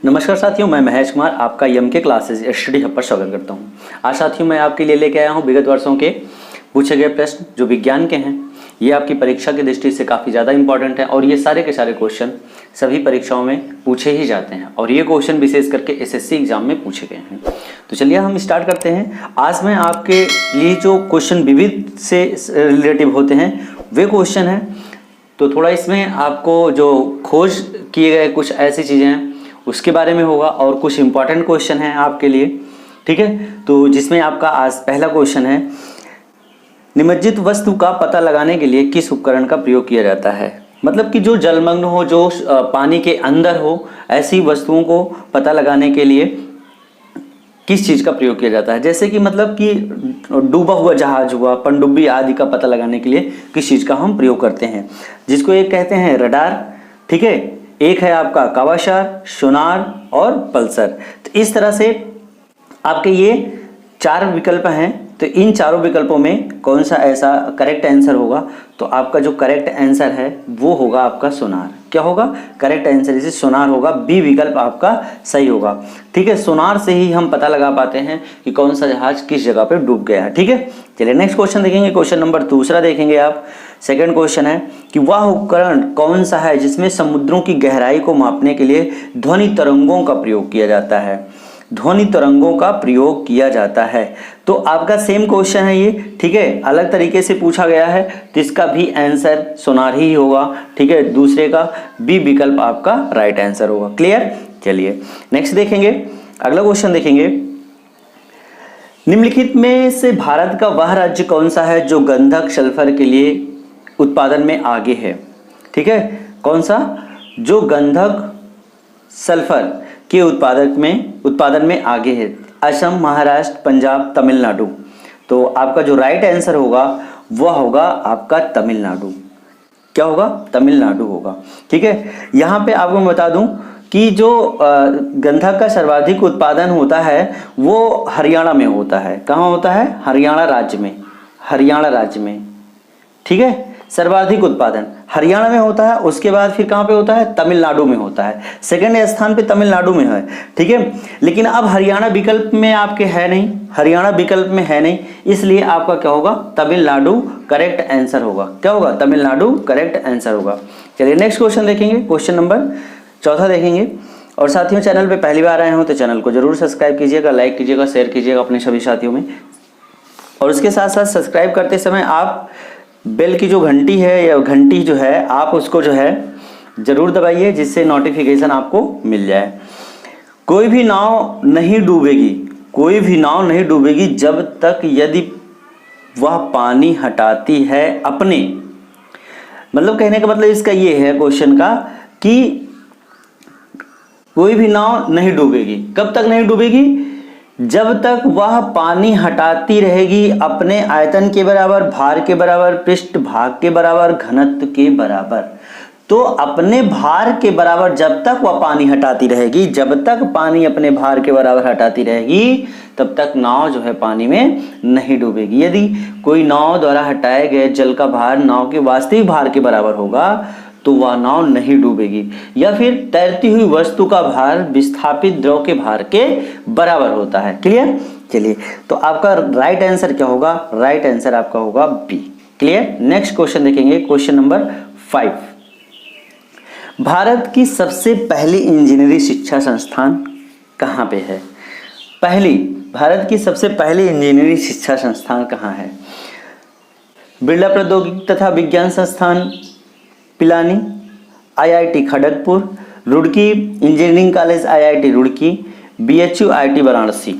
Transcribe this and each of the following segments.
नमस्कार साथियों, मैं महेश कुमार आपका यम के क्लासेज स्टडी हब पर स्वागत करता हूं। आज साथियों मैं आपके लिए लेके आया हूं विगत वर्षों के पूछे गए प्रश्न जो विज्ञान के हैं। ये आपकी परीक्षा की दृष्टि से काफ़ी ज़्यादा इंपॉर्टेंट है और ये सारे के सारे क्वेश्चन सभी परीक्षाओं में पूछे ही जाते हैं और ये क्वेश्चन विशेष करके एसएससी एग्जाम में पूछे गए हैं। तो चलिए हम स्टार्ट करते हैं। आज मैं आपके लिए जो क्वेश्चन विविध से रिलेटिव होते हैं वे क्वेश्चन हैं। तो थोड़ा इसमें आपको जो खोज किए गए कुछ ऐसी चीज़ें हैं उसके बारे में होगा और कुछ इंपॉर्टेंट क्वेश्चन है आपके लिए, ठीक है। तो जिसमें आपका आज पहला क्वेश्चन है, निमज्जित वस्तु का पता लगाने के लिए किस उपकरण का प्रयोग किया जाता है। मतलब कि जो जलमग्न हो, जो पानी के अंदर हो, ऐसी वस्तुओं को पता लगाने के लिए किस चीज़ का प्रयोग किया जाता है। जैसे कि मतलब कि डूबा हुआ जहाज हुआ, पनडुब्बी आदि का पता लगाने के लिए किस चीज़ का हम प्रयोग करते हैं, जिसको एक कहते हैं रडार, ठीक है। एक है आपका कावाशार, सोनार और पल्सर। तो इस तरह से आपके ये चार विकल्प हैं। तो इन चारों विकल्पों में कौन सा ऐसा करेक्ट आंसर होगा, तो आपका जो करेक्ट आंसर है वो होगा आपका सोनार। क्या होगा करेक्ट आंसर, इसे सोनार होगा। बी विकल्प आपका सही होगा, ठीक है। सोनार से ही हम पता लगा पाते हैं कि कौन सा जहाज किस जगह पे डूब गया है, ठीक है। चलिए नेक्स्ट क्वेश्चन देखेंगे। क्वेश्चन नंबर दूसरा देखेंगे आप। सेकंड क्वेश्चन है कि वह उपकरण कौन सा है जिसमें समुद्रों की गहराई को मापने के लिए ध्वनि तरंगों का प्रयोग किया जाता है। ध्वनि तरंगों का प्रयोग किया जाता है। तो आपका सेम क्वेश्चन है ये, ठीक है। अलग तरीके से पूछा गया है तो इसका भी आंसर सोनार ही होगा, ठीक है। दूसरे का बी विकल्प आपका राइट आंसर होगा। क्लियर। चलिए नेक्स्ट देखेंगे। अगला क्वेश्चन देखेंगे, निम्नलिखित में से भारत का वह राज्य कौन सा है जो गंधक सल्फर के लिए उत्पादन में आगे है, ठीक है। कौन सा, जो गंधक सल्फर के उत्पादन में आगे है। असम, महाराष्ट्र, पंजाब, तमिलनाडु। तो आपका जो राइट आंसर होगा वह होगा आपका तमिलनाडु। क्या होगा, तमिलनाडु होगा, ठीक है। यहाँ पे आपको मैं बता दूं कि जो गंधक का सर्वाधिक उत्पादन होता है वो हरियाणा में होता है। कहाँ होता है, हरियाणा राज्य में, हरियाणा राज्य में, ठीक है। सर्वाधिक उत्पादन हरियाणा में होता है। उसके बाद फिर कहाँ पे होता है, तमिलनाडु में होता है। सेकंड स्थान पे तमिलनाडु में है, ठीक है। लेकिन अब हरियाणा विकल्प में आपके है नहीं, हरियाणा विकल्प में है नहीं, इसलिए आपका क्या होगा, तमिलनाडु करेक्ट आंसर होगा। क्या होगा, तमिलनाडु करेक्ट आंसर होगा। चलिए नेक्स्ट क्वेश्चन देखेंगे। क्वेश्चन नंबर चौथा देखेंगे। और साथियों चैनल पे पहली बार आए हो तो चैनल को जरूर सब्सक्राइब कीजिएगा, लाइक कीजिएगा, शेयर कीजिएगा अपने सभी साथियों में। और उसके साथ साथ सब्सक्राइब करते समय आप बेल की जो घंटी है या घंटी जो है आप उसको जो है जरूर दबाइए, जिससे नोटिफिकेशन आपको मिल जाए। कोई भी नाव नहीं डूबेगी, कोई भी नाव नहीं डूबेगी जब तक यदि वह पानी हटाती है अपने। मतलब कहने का मतलब इसका ये है क्वेश्चन का कि कोई भी नाव नहीं डूबेगी, कब तक नहीं डूबेगी, जब तक वह पानी हटाती रहेगी अपने आयतन के बराबर, भार के बराबर, पृष्ठ भाग के बराबर, घनत्व के बराबर। तो अपने भार के बराबर जब तक वह पानी हटाती रहेगी, जब तक पानी अपने भार के बराबर हटाती रहेगी तब तक नाव जो है पानी में नहीं डूबेगी। यदि कोई नाव द्वारा हटाए गए जल का भार नाव के वास्तविक भार के बराबर होगा तो वह नाव नहीं डूबेगी। या फिर तैरती हुई वस्तु का भार विस्थापित द्रव के भार के बराबर होता है। क्लियर। चलिए तो आपका राइट आंसर क्या होगा, राइट आंसर आपका होगा बी। क्लियर। नेक्स्ट क्वेश्चन देखेंगे। क्वेश्चन नंबर 5, भारत की सबसे पहली इंजीनियरिंग शिक्षा संस्थान कहाँ पे है। भारत की सबसे पहली इंजीनियरिंग शिक्षा संस्थान कहाँ है। बिरला प्रौद्योगिकी तथा विज्ञान संस्थान Pilani, IIT Kharagpur, Roorkee engineering college IIT Roorkee, BHU IIT Varanasi.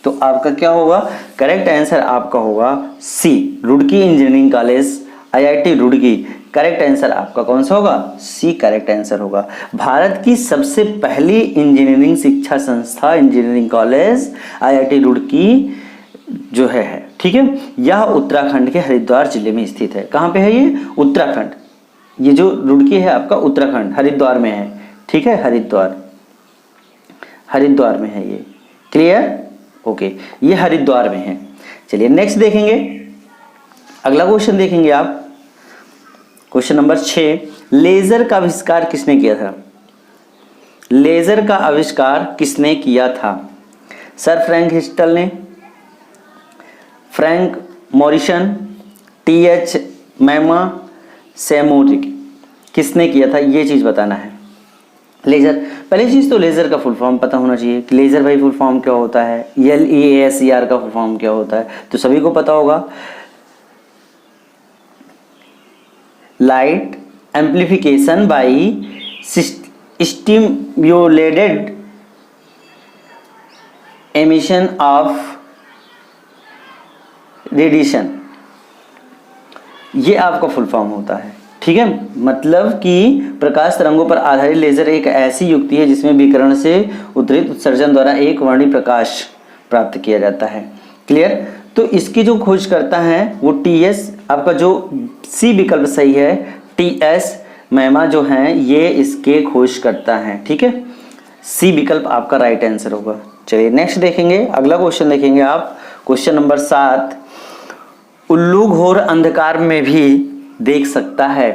तो आपका क्या होगा, करेक्ट आंसर आपका होगा C, Roorkee engineering college IIT Roorkee. Correct answer आपका कौन सा होगा, सी करेक्ट आंसर होगा। भारत की सबसे पहली इंजीनियरिंग शिक्षा संस्था इंजीनियरिंग कॉलेज आईआईटी रुड़की जो है, ठीक है। यह उत्तराखंड के हरिद्वार जिले में स्थित है। कहाँ पे है ये, उत्तराखंड। ये जो रुड़की है आपका उत्तराखंड हरिद्वार में है, ठीक है। हरिद्वार में है ये। क्लियर। ओके, ये हरिद्वार में है। चलिए नेक्स्ट देखेंगे। अगला क्वेश्चन देखेंगे आप। क्वेश्चन नंबर 6, लेजर का आविष्कार किसने किया था। लेजर का आविष्कार किसने किया था? सर फ्रैंक हिस्टल ने, फ्रैंक मॉरिसन, टीएच मैमा, सैमोरिक, किसने किया था? ये चीज बताना है। लेजर, पहली चीज तो लेजर का फुल फॉर्म पता होना चाहिए कि लेजर भाई फुल फॉर्म क्या होता है, LEASER का फुल फॉर्म क्या होता है, तो सभी को पता होगा। Light amplification by stimulated emission of radiation, ये आपका फुल फॉर्म होता है। ठीक है, मतलब कि प्रकाश तरंगों पर आधारित लेजर एक ऐसी युक्ति है जिसमें विकिरण से उद्धृत उत्सर्जन द्वारा एक वर्णीय प्रकाश प्राप्त किया जाता है। क्लियर? तो इसकी जो खोज करता है वो TS, आपका जो C विकल्प सही है, TS मैमा जो है ये इसके खोज करता है। ठीक है, C विकल्प आपका राइट आंसर होगा। चलिए नेक्स्ट देखेंगे, अगला क्वेश्चन देखेंगे आप, क्वेश्चन नंबर 7। उल्लू घोर अंधकार में भी देख सकता है।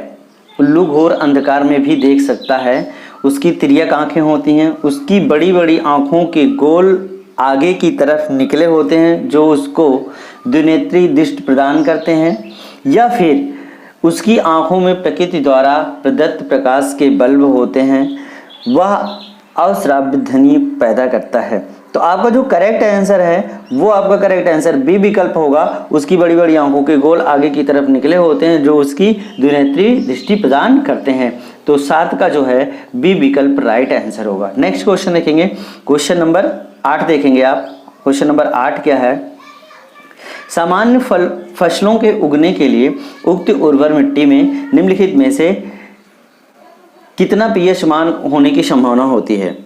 उल्लू घोर अंधकार में भी देख सकता है। उसकी तिर्यक आंखें होती हैं, उसकी बड़ी बड़ी आंखों के गोल आगे की तरफ निकले होते हैं जो उसको द्विनेत्री दृष्टि प्रदान करते हैं, या फिर उसकी आंखों में प्रकृति द्वारा प्रदत्त प्रकाश के बल्ब होते हैं, वह अश्राव्य ध्वनि पैदा करता है। तो आपका जो करेक्ट आंसर है वो आपका करेक्ट आंसर बी विकल्प होगा। उसकी बड़ी बड़ी आंखों के गोल आगे की तरफ निकले होते हैं जो उसकी द्विनेत्री दृष्टि प्रदान करते हैं। तो 7 का जो है बी विकल्प राइट आंसर होगा। नेक्स्ट क्वेश्चन देखेंगे, क्वेश्चन नंबर 8 देखेंगे आप। क्वेश्चन नंबर 8 क्या है? सामान्य फसलों के उगने के लिए उक्त उर्वर मिट्टी में निम्नलिखित में से कितना पीएच मान होने की संभावना होती है?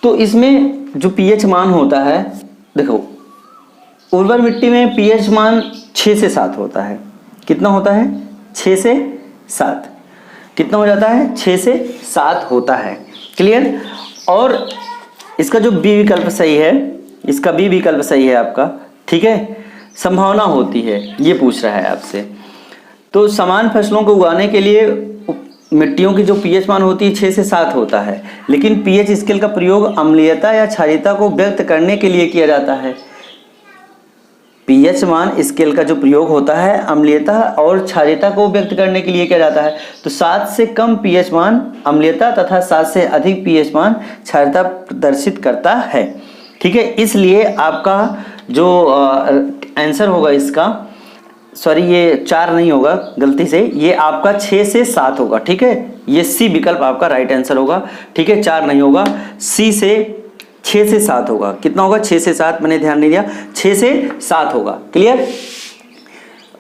तो इसमें जो पीएच मान होता है, देखो उर्वर मिट्टी में पीएच मान 6 से 7 होता है। कितना होता है? 6 से 7। कितना हो जाता है? 6 से 7 होता है। क्लियर? और इसका जो बी विकल्प सही है, इसका बी विकल्प सही है आपका। ठीक है, संभावना होती है, ये पूछ रहा है आपसे। तो समान फसलों को उगाने के लिए मिट्टियों की जो पीएच मान होती है 6 से 7 होता है, लेकिन पीएच स्केल का प्रयोग अम्लीयता या क्षारीयता को व्यक्त करने के लिए किया जाता है। पीएच मान स्केल का जो प्रयोग होता है अम्लीयता और क्षारीयता को व्यक्त करने के लिए किया जाता है। तो 7 से कम पीएच मान अम्लीयता तथा 7 से अधिक पीएच मान क्षारीयता प्रदर्शित करता है। ठीक है, इसलिए आपका जो आंसर होगा इसका, सॉरी ये 4 नहीं होगा, गलती से ये आपका 6 से 7 होगा। ठीक है, ये सी विकल्प आपका राइट आंसर होगा। ठीक है, 4 नहीं होगा, सी से 6 से 7 होगा। कितना होगा? 6 से 7, मैंने ध्यान नहीं दिया, 6 से 7 होगा। क्लियर?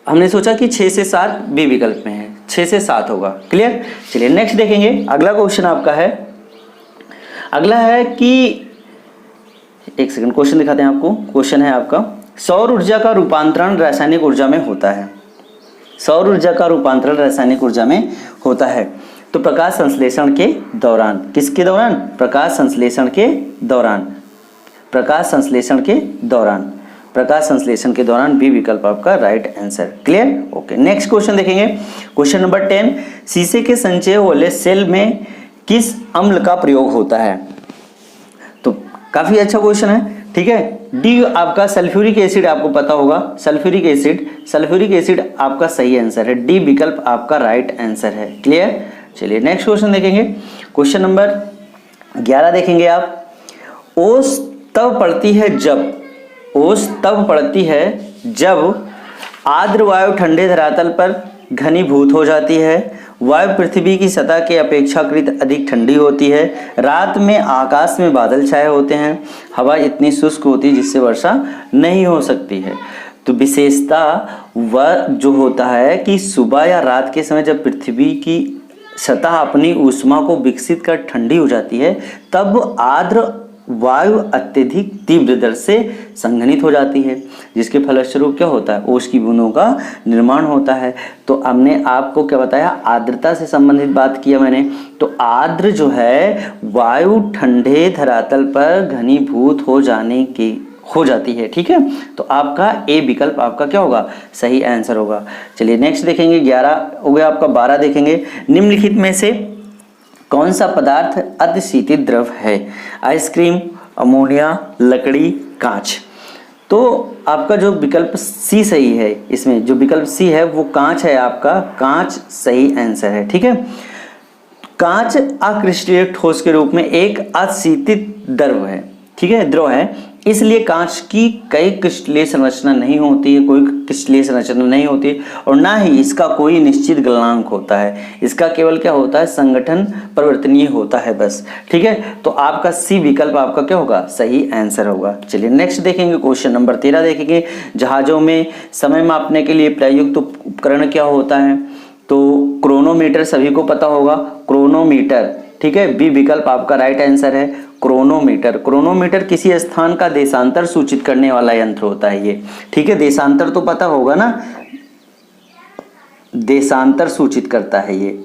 हमने सोचा कि 6 से 7 बी विकल्प में है, 6 से 7 होगा। क्लियर? चलिए नेक्स्ट देखेंगे, अगला क्वेश्चन आपका है, अगला है कि एक सेकंड क्वेश्चन दिखाते हैं आपको। क्वेश्चन है आपका, सौर ऊर्जा का रूपांतरण रासायनिक ऊर्जा में होता है। सौर ऊर्जा का रूपांतरण रासायनिक ऊर्जा में होता है तो प्रकाश संश्लेषण के दौरान। किसके दौरान? प्रकाश संश्लेषण के दौरान। प्रकाश संश्लेषण के दौरान। प्रकाश संश्लेषण के दौरान बी विकल्प आपका right answer. Clear? Okay, next question देखेंगे, क्वेश्चन नंबर 10। शीशे के संचय वाले सेल में किस अम्ल का प्रयोग होता है? तो काफी अच्छा क्वेश्चन है। ठीक है, डी आपका सल्फ्यूरिक एसिड, आपको पता होगा सल्फ्यूरिक एसिड। सल्फ्यूरिक एसिड आपका सही आंसर है, डी विकल्प आपका राइट आंसर है। क्लियर? चलिए नेक्स्ट क्वेश्चन देखेंगे, क्वेश्चन नंबर 11 देखेंगे आप। ओस तब पड़ती है जब, ओस तब पड़ती है जब आर्द्र वायु ठंडे धरातल पर घनीभूत हो जाती है, वायु पृथ्वी की सतह के अपेक्षाकृत अधिक ठंडी होती है, रात में आकाश में बादल छाए होते हैं, हवा इतनी शुष्क होती है जिससे वर्षा नहीं हो सकती है। तो विशेषता वह जो होता है कि सुबह या रात के समय जब पृथ्वी की सतह अपनी ऊष्मा को विकसित कर ठंडी हो जाती है, तब आर्द्र वायु अत्यधिक तीव्र दर से संघनित हो जाती है, जिसके फलस्वरूप क्या होता है? ओस की बूंदों का निर्माण होता है। तो हमने आपको क्या बताया? आर्द्रता से संबंधित बात किया मैंने। तो आर्द्र जो है वायु ठंडे धरातल पर घनीभूत हो जाती है। ठीक है, तो आपका ए विकल्प आपका क्या होगा? सही आंसर होगा। चलिए नेक्स्ट देखेंगे, 11 हो गया आपका। 12 देखेंगे, निम्नलिखित में से कौन सा पदार्थ अतिशीतित द्रव है? आइसक्रीम, अमोनिया, लकड़ी, कांच। तो आपका जो विकल्प सी सही है, इसमें जो विकल्प सी है वो कांच है, आपका कांच सही आंसर है। ठीक है, कांच अक्रिस्टलीय ठोस के रूप में एक अशीतित द्रव है। ठीक है, द्रव है, इसलिए कांच की कई क्रिस्टलीय संरचना नहीं होती है, कोई क्रिस्टलीय संरचना नहीं होती और ना ही इसका कोई निश्चित गलनांक होता है। इसका केवल क्या होता है, संगठन परिवर्तनीय होता है बस। ठीक है, तो आपका सी विकल्प आपका क्या होगा, सही आंसर होगा। चलिए नेक्स्ट देखेंगे, क्वेश्चन नंबर 13 देखेंगे। जहाजों में समय मापने के लिए प्रयुक्त उपकरण क्या होता है? तो क्रोनोमीटर सभी को पता होगा, क्रोनोमीटर। ठीक है, बी विकल्प आपका राइट आंसर है, क्रोनोमीटर। क्रोनोमीटर किसी स्थान का देशांतर सूचित करने वाला यंत्र होता है ये। ठीक है, देशांतर तो पता होगा ना, देशांतर सूचित करता है ये।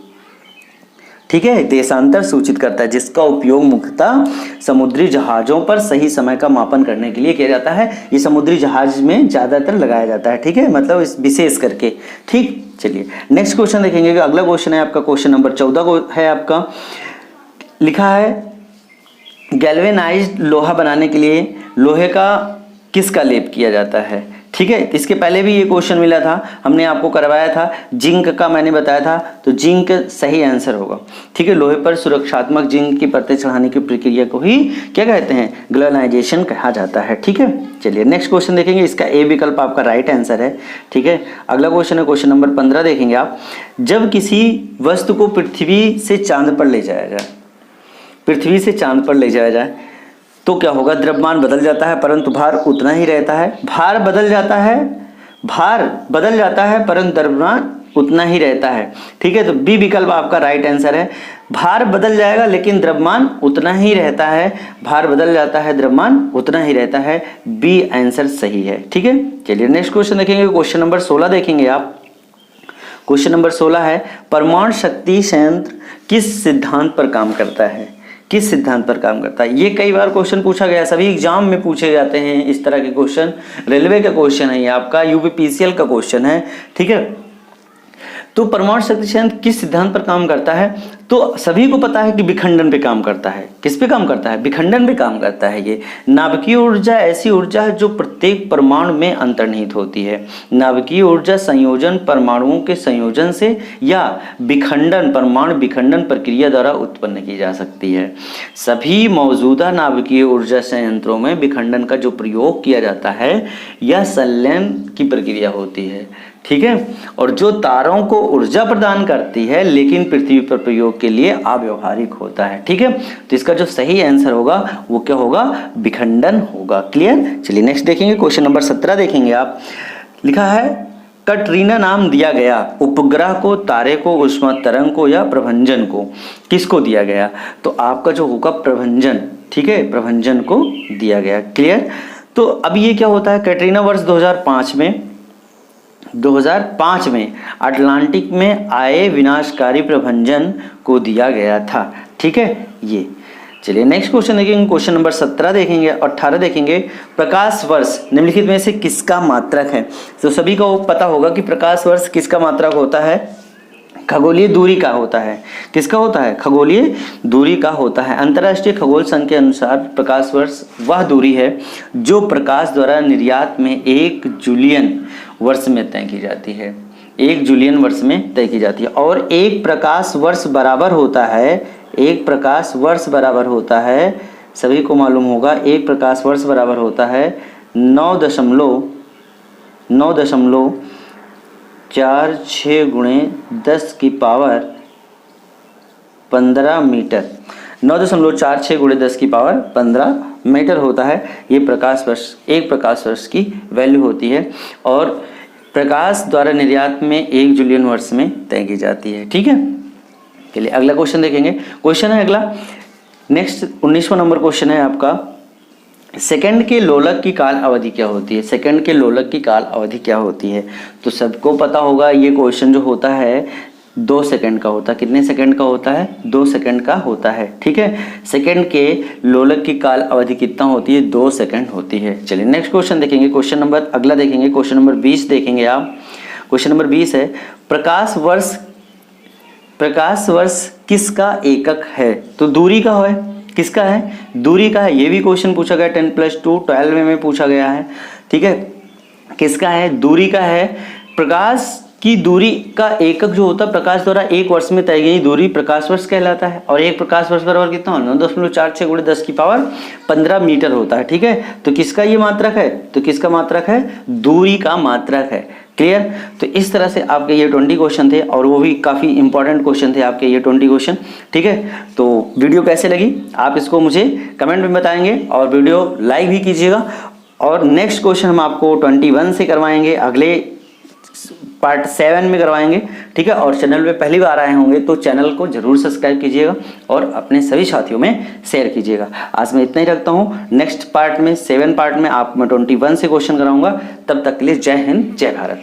ठीक है, देशांतर सूचित करता है, जिसका उपयोग मुख्यतः समुद्री जहाजों पर सही समय का मापन करने के लिए किया जाता है। ये समुद्री जहाज में ज्यादातर लगाया जाता है। ठीक है, मतलब इस विशेष करके। ठीक, चलिए नेक्स्ट क्वेश्चन देखेंगे। अगला क्वेश्चन है आपका क्वेश्चन नंबर 14 को है आपका, लिखा है गैल्वेनाइज्ड लोहा बनाने के लिए लोहे का किसका लेप किया जाता है? ठीक है, इसके पहले भी ये क्वेश्चन मिला था, हमने आपको करवाया था, जिंक का मैंने बताया था, तो जिंक सही आंसर होगा। ठीक है, लोहे पर सुरक्षात्मक जिंक की परतें चढ़ाने की प्रक्रिया को ही क्या कहते हैं, गैल्वेनाइजेशन कहा जाता है। ठीक है, चलिए नेक्स्ट क्वेश्चन देखेंगे, इसका ए विकल्प आपका राइट आंसर है। ठीक है, अगला क्वेश्चन है क्वेश्चन नंबर 15 देखेंगे आप। जब किसी वस्तु को पृथ्वी से चांद पर ले जाया जाए, पृथ्वी से चांद पर ले जाया जाए तो क्या होगा, द्रव्यमान बदल जाता है परंतु भार उतना ही रहता है। भार बदल जाता है, भार बदल जाता है परंतु द्रव्यमान उतना ही रहता है। ठीक है, तो बी विकल्प आपका राइट आंसर है, भार बदल जाएगा लेकिन द्रव्यमान उतना ही रहता है। भार बदल जाता है, द्रव्यमान उतना ही रहता है, बी आंसर सही है। ठीक है, चलिए नेक्स्ट क्वेश्चन देखेंगे, क्वेश्चन नंबर 16 देखेंगे आप। क्वेश्चन नंबर 16 है, परमाणु शक्ति संयंत्र किस सिद्धांत पर काम करता है? किस सिद्धांत पर काम करता है? ये कई बार क्वेश्चन पूछा गया, सभी एग्जाम में पूछे जाते हैं इस तरह के क्वेश्चन। रेलवे का क्वेश्चन है ये आपका, यूपीपीसीएल का क्वेश्चन है। ठीक है, तो परमाणु शक्ति संयंत्र किस सिद्धांत पर काम करता है? तो सभी को पता है कि विखंडन पे काम करता है। किस पे काम करता है? विखंडन पे काम करता है। ये नाभिकीय ऊर्जा ऐसी ऊर्जा है जो प्रत्येक परमाणु में अंतर्निहित होती है। नाभिकीय ऊर्जा संयोजन परमाणुओं के संयोजन से या विखंडन परमाणु विखंडन प्रक्रिया द्वारा उत्पन्न की जा सकती है। सभी मौजूदा नाभिकीय ऊर्जा संयंत्रों में विखंडन का जो प्रयोग किया जाता है यह संलयन की प्रक्रिया होती है। ठीक है, और जो तारों को ऊर्जा प्रदान करती है लेकिन पृथ्वी पर प्रयोग के लिए अव्यवहारिक होता है। ठीक है, तो इसका जो सही आंसर होगा वो क्या होगा, विखंडन होगा। क्लियर, चलिए नेक्स्ट देखेंगे, क्वेश्चन नंबर 17 देखेंगे आप। लिखा है कटरीना नाम दिया गया उपग्रह को, तारे को, उष्मा तरंग को या प्रभंजन को? किसको दिया गया? तो आपका जो होगा प्रभंजन। ठीक है, प्रभंजन को दिया गया। क्लियर, तो अब ये क्या होता है, कैटरीना वर्ष 2005 में अटलांटिक में आए विनाशकारी प्रभंजन को दिया गया था। ठीक है, ये चलिए नेक्स्ट क्वेश्चन देखेंगे, क्वेश्चन नंबर 17 देखेंगे और 18 देखेंगे। प्रकाश वर्ष निम्नलिखित में से किसका मात्रक है? तो सभी को पता होगा कि प्रकाश वर्ष किसका मात्रक होता है, खगोलीय दूरी का होता है। किसका होता है? खगोलीय दूरी का होता है। अंतर्राष्ट्रीय खगोल संघ के अनुसार प्रकाश वर्ष वह दूरी है जो प्रकाश द्वारा निर्यात में 1 जूलियन वर्ष में तय की जाती है। 1 जूलियन वर्ष में तय की जाती है और एक प्रकाश वर्ष बराबर होता है, एक प्रकाश वर्ष बराबर होता है, सभी को मालूम होगा, एक प्रकाश वर्ष बराबर होता है 9.46 गुणे 10 की पावर 15 मीटर। 9.46 गुणे 10 की पावर 15 मीटर होता है ये प्रकाश वर्ष, एक प्रकाश वर्ष की वैल्यू होती है और प्रकाश द्वारा निर्यात में 1 जूलियन वर्ष में तय की जाती है। ठीक है, चलिए अगला क्वेश्चन देखेंगे। क्वेश्चन है अगला नेक्स्ट 19वां नंबर क्वेश्चन है आपका, सेकंड के लोलक की काल अवधि क्या होती है? सेकंड के लोलक की काल अवधि क्या होती है? तो सबको पता होगा ये क्वेश्चन जो होता है 2 सेकंड का होता है। कितने सेकंड का होता है? 2 सेकंड का होता है। ठीक है, सेकंड के लोलक की काल अवधि कितना होती है? 2 सेकंड होती है। चलिए नेक्स्ट क्वेश्चन देखेंगे, क्वेश्चन नंबर अगला देखेंगे, क्वेश्चन नंबर 20 देखेंगे आप। क्वेश्चन नंबर 20 है, प्रकाश वर्ष प्रकाश वर्ष किसका एकक है? तो दूरी का है, किसका है? दूरी का है। ये भी क्वेश्चन पूछा गया 10+2 12 में पूछा गया है, ठीक है। किसका है? दूरी का है। प्रकाश की दूरी का एकक जो होता है प्रकाश द्वारा एक वर्ष में तय गई दूरी प्रकाश वर्ष कहलाता है। और एक प्रकाश वर्ष बराबर कितना होना? 9.46 × 10⁻15 मीटर होता है, ठीक है। तो किसका ये मात्रक है? तो किसका मात्रक है? दूरी का मात्रक है। क्लियर? तो इस तरह से आपके ये 20 क्वेश्चन थे और वो भी काफ़ी इंपॉर्टेंट क्वेश्चन थे आपके ये 20 क्वेश्चन, ठीक है। तो वीडियो कैसे लगी आप इसको मुझे कमेंट में बताएंगे और वीडियो लाइक भी कीजिएगा। और नेक्स्ट क्वेश्चन हम आपको 21 से करवाएंगे, अगले पार्ट 7 में करवाएंगे, ठीक है। और चैनल पे पहली बार आए होंगे तो चैनल को जरूर सब्सक्राइब कीजिएगा और अपने सभी साथियों में शेयर कीजिएगा। आज मैं इतना ही रखता हूँ। नेक्स्ट पार्ट में 7 पार्ट में आप मैं 21 से क्वेश्चन कराऊंगा। तब तक के लिए जय हिंद, जय भारत।